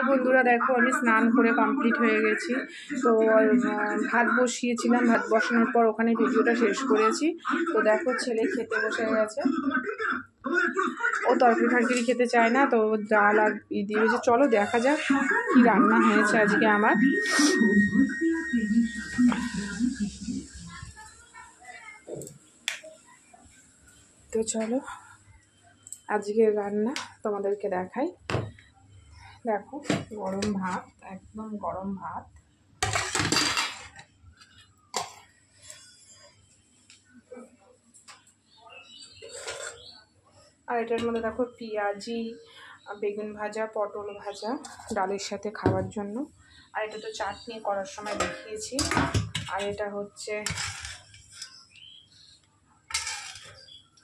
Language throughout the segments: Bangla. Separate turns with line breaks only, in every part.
বন্ধুরা দেখো আমি স্নান করে কমপ্লিট হয়ে গেছি। তো ভাত বসিয়েছিলাম, ভাত বসানোর পর ওখানে ভিডিওটা শেষ করেছি। তো দেখো ছেলে খেতে বসে গেছে, ও তরকারি টরকারি খেতে চায় না, তো ডাল আর দিয়েছে। চলো দেখা যাক কি রান্না হয়েছে আজকে আমার। তো চলো আজকের রান্না তোমাদেরকে দেখাই। দেখো গরম ভাত, একদম গরম ভাত, আর এটার মধ্যে দেখো পেঁয়াজি, বেগুন ভাজা, পটল ভাজা ডালের সাথে খাওয়ার জন্য। আর এটা তো চাটনি করার সময় দেখিয়েছি। আর এটা হচ্ছে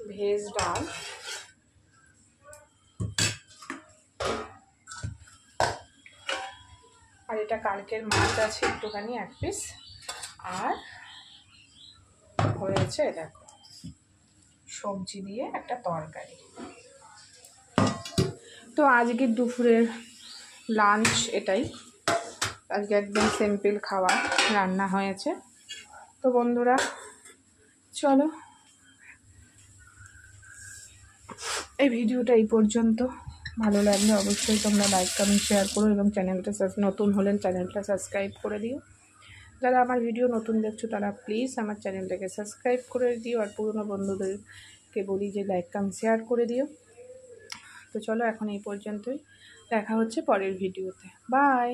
ভেজ ডাল, আর এটা কালকের মাছ আছে একটুখানি, এক পিস। আর হয়েছে দেখো সবজি দিয়ে একটা তরকারি। তো আজকে দুপুরের লাঞ্চ এটাই, আজকে একদম সিম্পল খাওয়া রান্না হয়েছে। তো বন্ধুরা চলো এই ভিডিওটা এই পর্যন্ত। ভালো লাগলে অবশ্যই তোমরা লাইক কমেন্ট শেয়ার করো, এবং চ্যানেলটা নতুন হলেন চ্যানেলটা সাবস্ক্রাইব করে দিও। যারা আমার ভিডিও নতুন দেখছো তারা প্লিজ আমার চ্যানেলটাকে সাবস্ক্রাইব করে দিও, আর পুরনো বন্ধুদেরকে বলি যে লাইক কমেন্ট শেয়ার করে দিও। তো চলো এখন এই পর্যন্তই, দেখা হচ্ছে পরের ভিডিওতে। বাই।